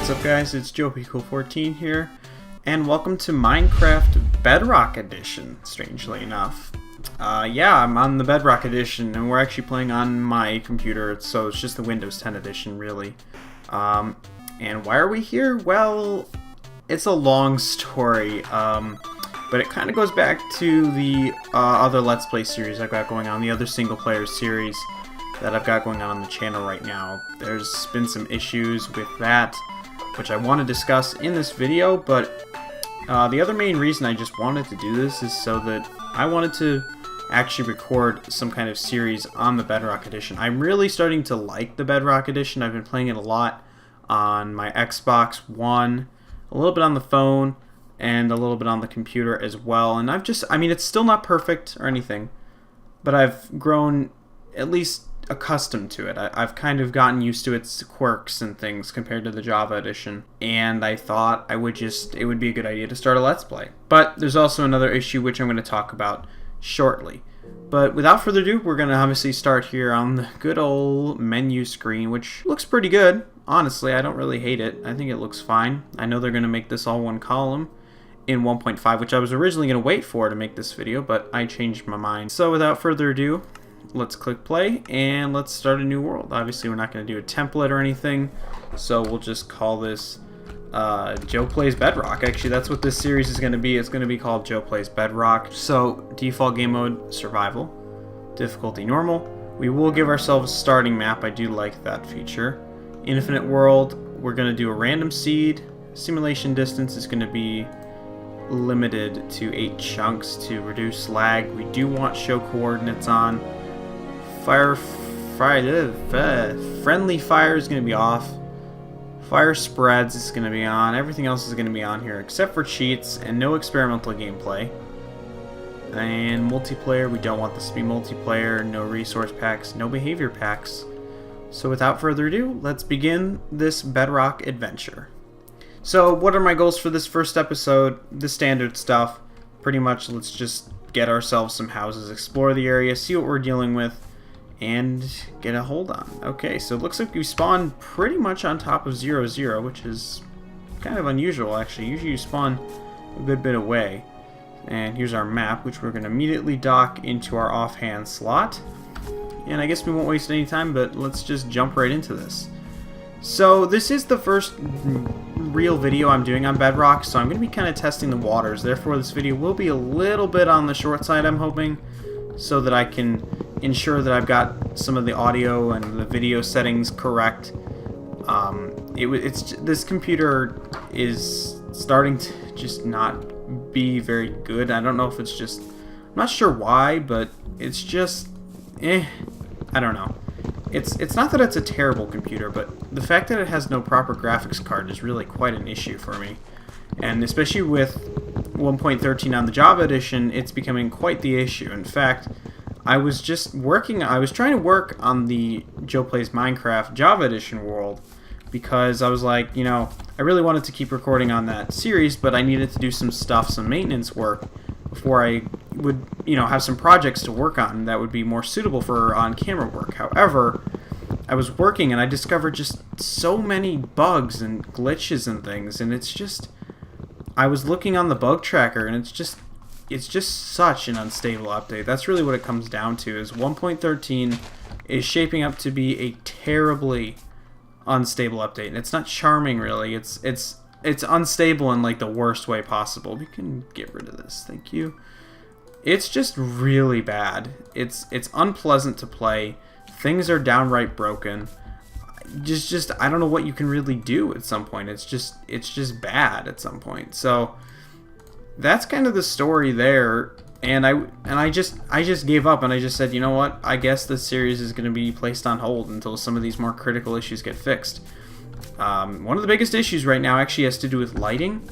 What's up guys, it's JoePcool14 here, and welcome to Minecraft Bedrock Edition, strangely enough. Yeah, I'm on the Bedrock Edition, and we're actually playing on my computer, so it's just the Windows 10 edition, really. And why are we here? Well, it's a long story, but it kind of goes back to the other Let's Play series I've got going on, the other single-player series that I've got going on the channel right now. There's been some issues with that, which I want to discuss in this video, but the other main reason I just wanted to do this is so that I wanted to actually record some kind of series on the Bedrock Edition. I'm really starting to like the Bedrock Edition. I've been playing it a lot on my Xbox One, a little bit on the phone, and a little bit on the computer as well. And I mean, it's still not perfect or anything, but I've grown at least accustomed to it. I've kind of gotten used to its quirks and things compared to the Java edition, and I thought it would be a good idea to start a Let's Play. But there's also another issue which I'm going to talk about shortly. But without further ado, we're going to obviously start here on the good old menu screen, which looks pretty good. Honestly, I don't really hate it. I think it looks fine. I know they're going to make this all one column in 1.5, which I was originally going to wait for to make this video, but I changed my mind. So without further ado, let's click play and let's start a new world. Obviously, we're not going to do a template or anything, so we'll just call this Joe Plays Bedrock. Actually, that's what this series is going to be. It's going to be called Joe Plays Bedrock. So, default game mode, survival. Difficulty, normal. We will give ourselves a starting map. I do like that feature. Infinite world, we're going to do a random seed. Simulation distance is going to be limited to 8 chunks to reduce lag. We do want show coordinates on. Friendly fire is going to be off. Fire spreads is going to be on. Everything else is going to be on here except for cheats and no experimental gameplay. And multiplayer, we don't want this to be multiplayer. No resource packs, no behavior packs. So without further ado, let's begin this Bedrock adventure. So what are my goals for this first episode? The standard stuff. Pretty much, let's just get ourselves some houses, explore the area, see what we're dealing with, and get a hold on. Okay, so it looks like we spawn pretty much on top of 0, which is kind of unusual actually. Usually you spawn a good bit away. And here's our map, which we're going to immediately dock into our offhand slot. And I guess we won't waste any time, but let's just jump right into this. So this is the first real video I'm doing on Bedrock, so I'm going to be kind of testing the waters. Therefore, this video will be a little bit on the short side, I'm hoping, so that I can ensure that I've got some of the audio and the video settings correct. This computer is starting to just not be very good. I don't know if it's just, I'm not sure why, but it's just, I don't know. It's not that it's a terrible computer, but the fact that it has no proper graphics card is really quite an issue for me. And especially with 1.13 on the Java edition, it's becoming quite the issue. In fact, I was trying to work on the Joe Plays Minecraft Java Edition world because I was like, you know, I really wanted to keep recording on that series, but I needed to do some stuff, some maintenance work before I would, you know, have some projects to work on that would be more suitable for on-camera work. However, I was working and I discovered just so many bugs and glitches and things, and it's just, I was looking on the bug tracker and it's just such an unstable update. That's really what it comes down to, is 1.13 is shaping up to be a terribly unstable update. And it's not charming, really. It's unstable in like the worst way possible. We can get rid of this, thank you. It's just really bad. It's unpleasant to play. Things are downright broken. Just I don't know what you can really do at some point. It's just bad at some point. So that's kind of the story there, and I just gave up, and I just said, you know what, I guess this series is going to be placed on hold until some of these more critical issues get fixed. One of the biggest issues right now actually has to do with lighting.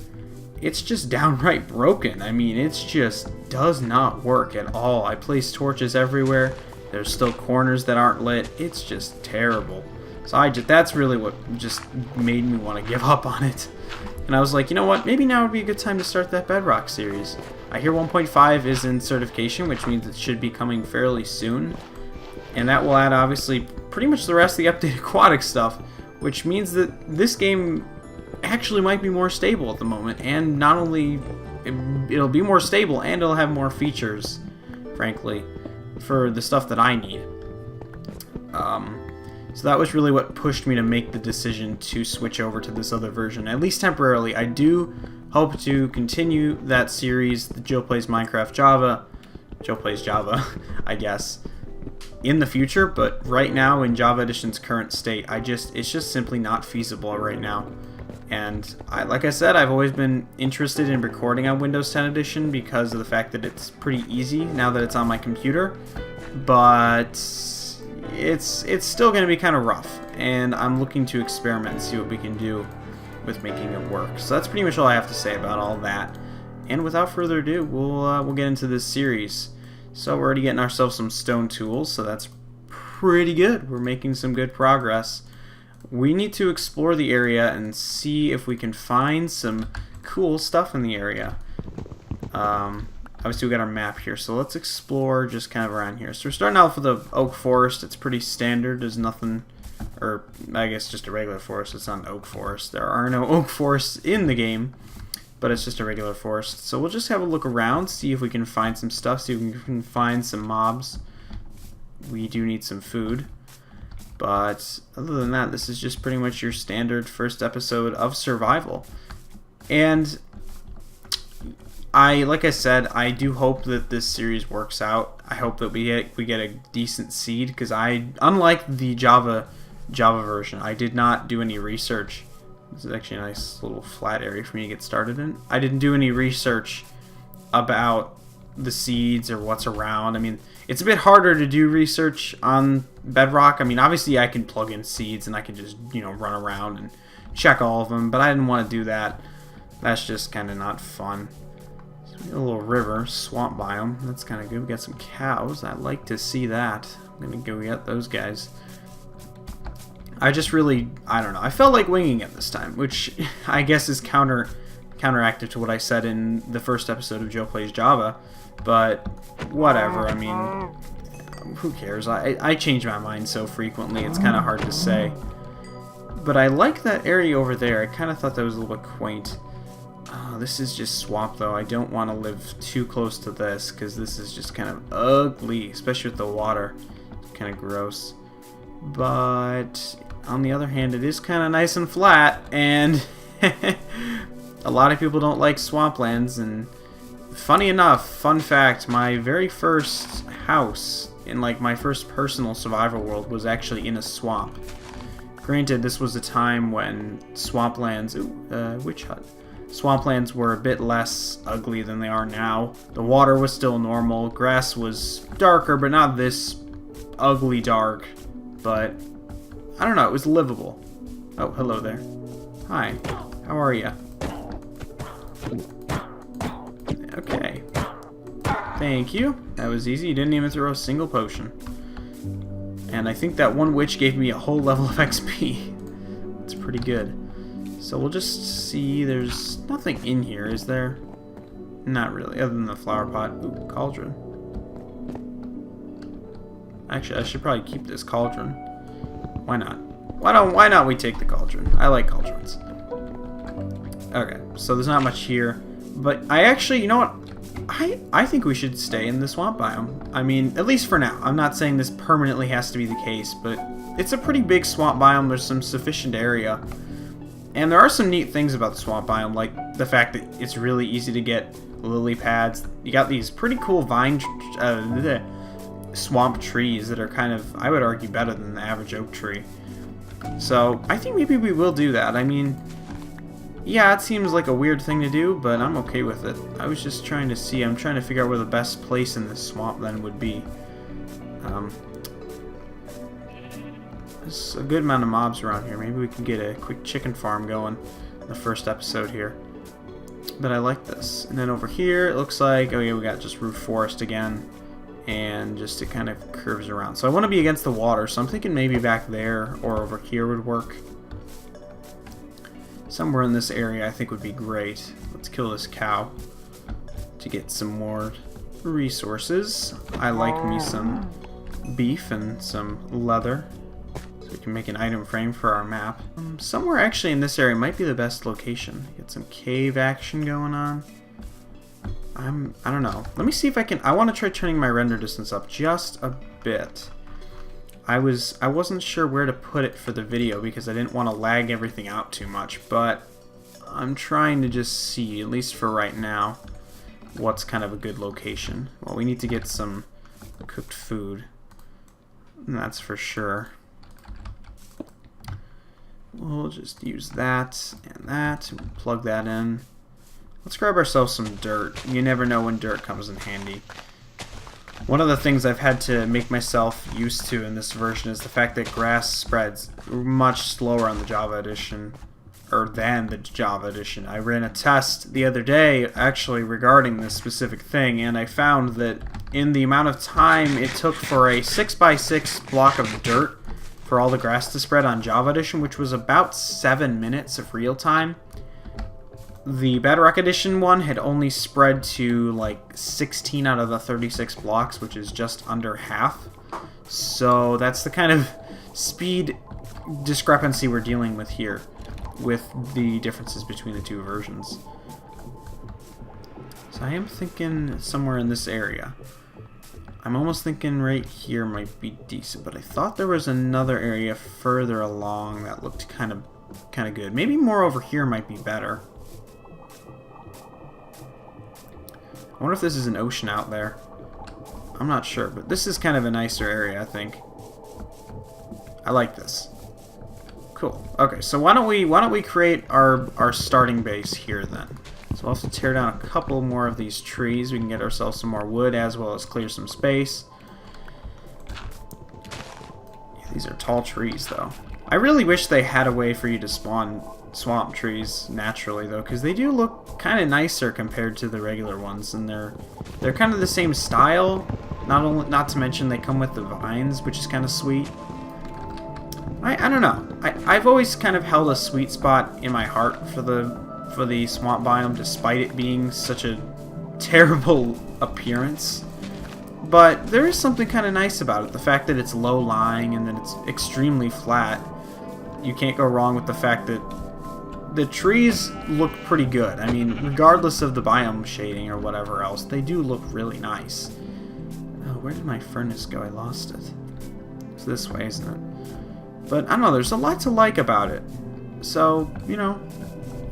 It's just downright broken. I mean, it just does not work at all. I place torches everywhere. There's still corners that aren't lit. It's just terrible. So that's really what just made me want to give up on it. And I was like, you know what, maybe now would be a good time to start that Bedrock series. I hear 1.5 is in certification, which means it should be coming fairly soon. And that will add, obviously, pretty much the rest of the updated Aquatic stuff, which means that this game actually might be more stable at the moment, and not only it'll be more stable, and it'll have more features, frankly, for the stuff that I need. So that was really what pushed me to make the decision to switch over to this other version, at least temporarily. I do hope to continue that series, the Joe Plays Minecraft Java, Joe Plays Java, I guess, in the future, but right now in Java Edition's current state, it's just simply not feasible right now. And like I said, I've always been interested in recording on Windows 10 Edition because of the fact that it's pretty easy now that it's on my computer, but it's still going to be kind of rough, and I'm looking to experiment and see what we can do with making it work. So that's pretty much all I have to say about all that. And without further ado, we'll get into this series. So we're already getting ourselves some stone tools, so that's pretty good. We're making some good progress. We need to explore the area and see if we can find some cool stuff in the area. Obviously we got our map here, so let's explore just kind of around here. So we're starting off with an oak forest. It's pretty standard. There's nothing, or I guess just a regular forest. It's not an oak forest. There are no oak forests in the game, but it's just a regular forest. So we'll just have a look around, see if we can find some stuff, see if we can find some mobs. We do need some food. But other than that, this is just pretty much your standard first episode of survival. And like I said, I do hope that this series works out. I hope that we get a decent seed, because unlike the Java version, I did not do any research. This is actually a nice little flat area for me to get started in. I didn't do any research about the seeds or what's around. I mean, it's a bit harder to do research on Bedrock. I mean, obviously I can plug in seeds and I can just, run around and check all of them, but I didn't want to do that. That's just kind of not fun. So we got a little river, swamp biome. That's kind of good. We got some cows. I like to see that. I'm going to go get those guys. I don't know. I felt like winging it this time, which I guess is counteractive to what I said in the first episode of Joe Plays Java. But whatever. I mean, who cares? I change my mind so frequently, it's kind of hard to say. But I like that area over there. I kind of thought that was a little bit quaint. This is just swamp, though. I don't want to live too close to this, because this is just kind of ugly, especially with the water. It's kind of gross. But on the other hand, it is kind of nice and flat, and a lot of people don't like swamplands. And funny enough, fun fact, my very first house in my first personal survival world was actually in a swamp. Granted, this was a time when swamplands, witch hut. Swamplands were a bit less ugly than they are now. The water was still normal. Grass was darker, but not this ugly dark. But I don't know, it was livable. Oh, hello there. Hi, how are you? Okay. Thank you. That was easy. You didn't even throw a single potion. And I think that one witch gave me a whole level of XP. That's pretty good. So we'll just see. There's nothing in here, is there? Not really, other than the flower pot. Ooh, cauldron. Actually, I should probably keep this cauldron. Why not? Why not we take the cauldron? I like cauldrons. Okay, so there's not much here. But I actually, you know what? I think we should stay in the swamp biome. I mean, at least for now. I'm not saying this permanently has to be the case, but it's a pretty big swamp biome. There's some sufficient area. And there are some neat things about the swamp biome, like the fact that it's really easy to get lily pads. You got these pretty cool swamp trees that are kind of, I would argue, better than the average oak tree. So I think maybe we will do that. I mean, yeah, it seems like a weird thing to do, but I'm okay with it. I was just trying to see, I'm trying to figure out where the best place in this swamp then would be. There's a good amount of mobs around here. Maybe we can get a quick chicken farm going in the first episode here. But I like this. And then over here, it looks like, oh yeah, we got just roof forest again. And just it kind of curves around. So I want to be against the water, so I'm thinking maybe back there or over here would work. Somewhere in this area I think would be great. Let's kill this cow to get some more resources. I like me some beef and some leather. So we can make an item frame for our map. Somewhere actually in this area might be the best location. Get some cave action going on. I don't know. Let me see if I can. I want to try turning my render distance up just a bit. I wasn't sure where to put it for the video because I didn't want to lag everything out too much, but I'm trying to just see, at least for right now, what's kind of a good location. Well, we need to get some cooked food. That's for sure. We'll just use that and plug that in. Let's grab ourselves some dirt. You never know when dirt comes in handy. One of the things I've had to make myself used to in this version is the fact that grass spreads much slower on the Java edition, or than the Java edition. I ran a test the other day actually regarding this specific thing, and I found that in the amount of time it took for a 6x6 block of dirt for all the grass to spread on Java edition, which was about 7 minutes of real time, the Bedrock edition one had only spread to like 16 out of the 36 blocks, which is just under half. So that's the kind of speed discrepancy we're dealing with here, with the differences between the two versions. So I am thinking somewhere in this area. I'm almost thinking right here might be decent, but I thought there was another area further along that looked kind of good. Maybe more over here might be better. I wonder if this is an ocean out there. I'm not sure, but this is kind of a nicer area, I think. I like this. Cool. Okay, so why don't we create our starting base here then? So we'll have to tear down a couple more of these trees. We can get ourselves some more wood as well as clear some space. Yeah, these are tall trees though. I really wish they had a way for you to spawn swamp trees naturally though, because they do look kind of nicer compared to the regular ones, and they're kind of the same style. Not to mention they come with the vines, which is kind of sweet. I don't know. I've always kind of held a sweet spot in my heart for the swamp biome, despite it being such a terrible appearance. But there is something kind of nice about it. The fact that it's low-lying and that it's extremely flat. You can't go wrong with the fact that the trees look pretty good. I mean, regardless of the biome shading or whatever else, they do look really nice. Oh, where did my furnace go? I lost it. It's this way, isn't it? But I don't know, there's a lot to like about it. So, you know,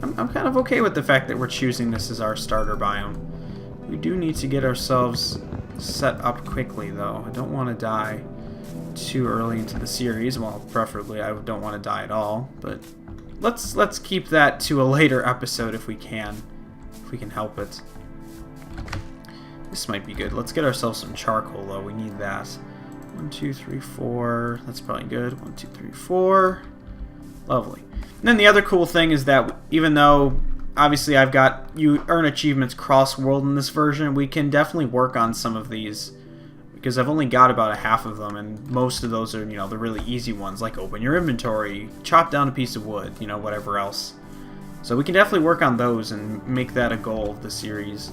I'm kind of okay with the fact that we're choosing this as our starter biome. We do need to get ourselves set up quickly, though. I don't want to die too early into the series. Well, preferably I don't want to die at all, but let's keep that to a later episode if we can help it. This might be good. Let's get ourselves some charcoal, though. We need that. 1, 2, 3, 4. That's probably good. 1, 2, 3, 4. Lovely. And then the other cool thing is that even though obviously you earn achievements cross-world in this version, we can definitely work on some of these, because I've only got about a half of them, and most of those are, you know, the really easy ones, like open your inventory, chop down a piece of wood, you know, whatever else. So we can definitely work on those and make that a goal of the series.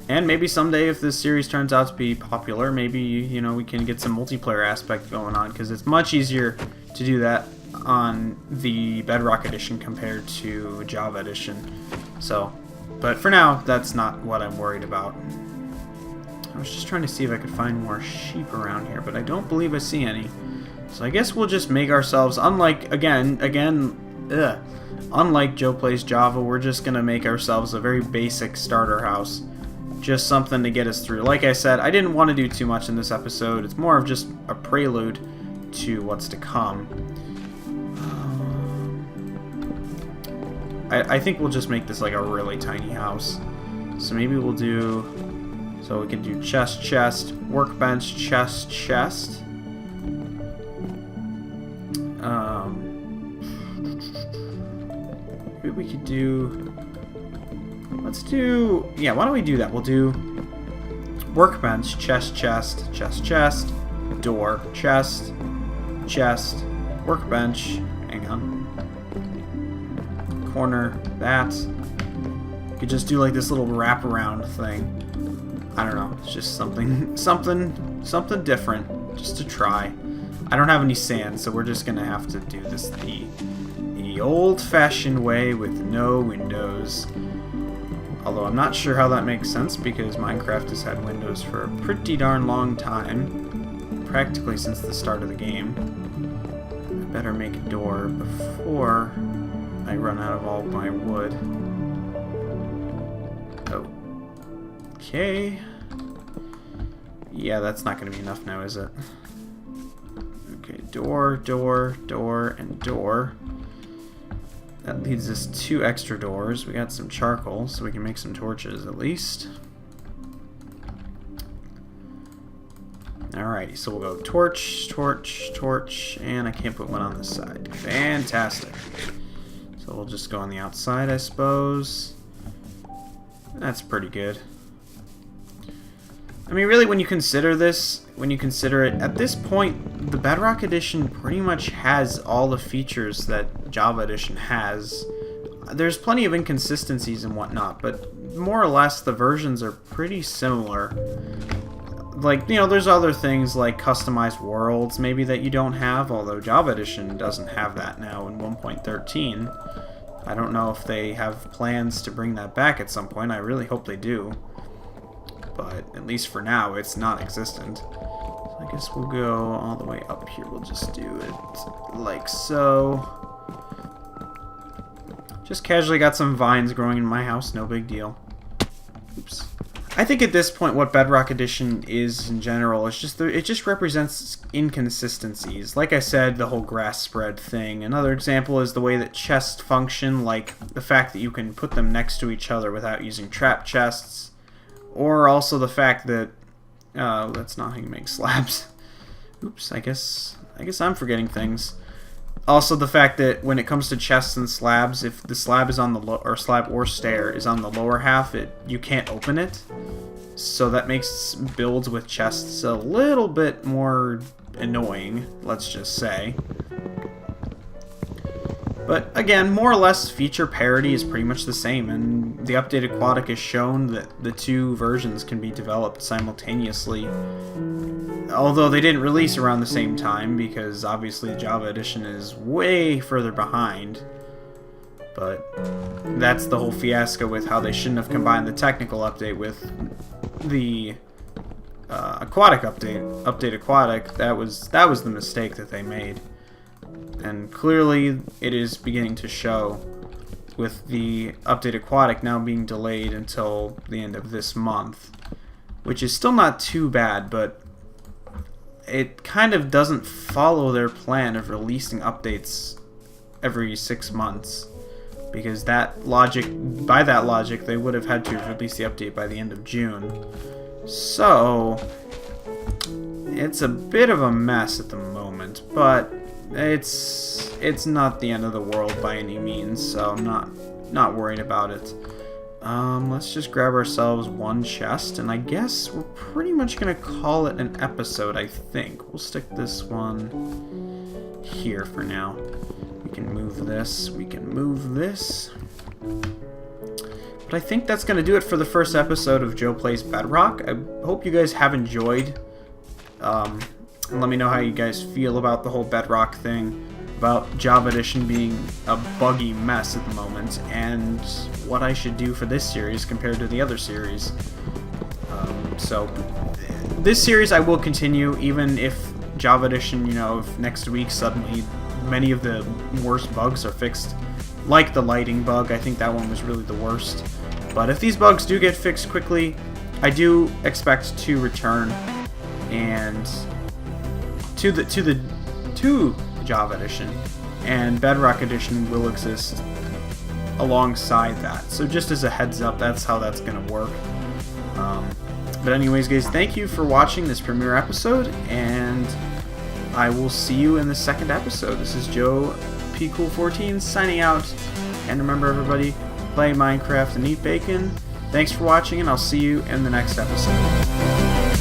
And maybe someday, if this series turns out to be popular, maybe, you know, we can get some multiplayer aspect going on, because it's much easier to do that on the Bedrock edition compared to Java edition. So, but for now, that's not what I'm worried about. I was just trying to see if I could find more sheep around here, but I don't believe I see any. So I guess we'll just make ourselves, unlike Joe Plays Java, we're just gonna make ourselves a very basic starter house. Just something to get us through. Like I said, I didn't want to do too much in this episode. It's more of just a prelude to what's to come. I think we'll just make this like a really tiny house. So maybe we'll do... So we can do chest, workbench, chest. Maybe we could do... Let's do... Yeah, why don't we do that? We'll do workbench, chest, door, chest, workbench, hang on, corner, that. You could just do like this little wraparound thing. I don't know, it's just something different. just to try. I don't have any sand, so we're just gonna have to do this the old-fashioned way with no windows. Although I'm not sure how that makes sense because Minecraft has had windows for a pretty darn long time, practically since the start of the game. I better make a door before I run out of all my wood. Okay. Yeah, that's not going to be enough now, is it? Okay, door, door, door, and door. That leaves us 2 extra doors. We got some charcoal, so we can make some torches at least. Alrighty, so we'll go torch, torch, torch, and I can't put one on this side. Fantastic. So we'll just go on the outside, I suppose. That's pretty good. I mean, really, when you consider this, at this point, the Bedrock Edition pretty much has all the features that Java Edition has. There's plenty of inconsistencies and whatnot, but more or less the versions are pretty similar. Like, you know, there's other things like customized worlds maybe that you don't have, although Java Edition doesn't have that now in 1.13. I don't know if they have plans to bring that back at some point. I really hope they do. But at least for now, it's non-existent. So I guess we'll go all the way up here. We'll just do it like so. Just casually got some vines growing in my house, no big deal. Oops. I think at this point what Bedrock Edition is in general is just it just represents inconsistencies. Like I said, the whole grass spread thing. Another example is the way that chests function, like the fact that you can put them next to each other without using trap chests. Or also the fact that that's not how you make slabs. Oops, I guess I'm forgetting things. Also the fact that when it comes to chests and slabs, if the slab is on the slab or stair is on the lower half, you can't open it. So that makes builds with chests a little bit more annoying, let's just say. But again, more or less feature parity is pretty much the same, and the updated Aquatic has shown that the 2 versions can be developed simultaneously. Although they didn't release around the same time, because obviously Java Edition is way further behind. But that's the whole fiasco with how they shouldn't have combined the technical update with the Aquatic update Aquatic. That was the mistake that they made. And clearly it is beginning to show with the update Aquatic now being delayed until the end of this month, which is still not too bad, but it kind of doesn't follow their plan of releasing updates every 6 months, because by that logic they would have had to release the update by the end of June. So it's a bit of a mess at the moment, but it's not the end of the world by any means, so I'm not worried about it. Let's just grab ourselves 1 chest, and I guess we're pretty much gonna call it an episode, I think. We'll stick this one here for now. We can move this, we can move this. But I think that's gonna do it for the first episode of Joe Plays Bedrock. I hope you guys have enjoyed. And let me know how you guys feel about the whole Bedrock thing, about Java Edition being a buggy mess at the moment, and what I should do for this series compared to the other series. So this series I will continue, even if Java Edition, you know, if next week suddenly many of the worst bugs are fixed, like the lighting bug. I think that one was really the worst. But if these bugs do get fixed quickly, I do expect to return and to Java Edition, and Bedrock Edition will exist alongside that. So just as a heads up, that's how that's gonna work. But anyways, guys, thank you for watching this premiere episode, and I will see you in the second episode. This is Joe P Cool14 signing out, and remember, everybody, play Minecraft and eat bacon. Thanks for watching, and I'll see you in the next episode.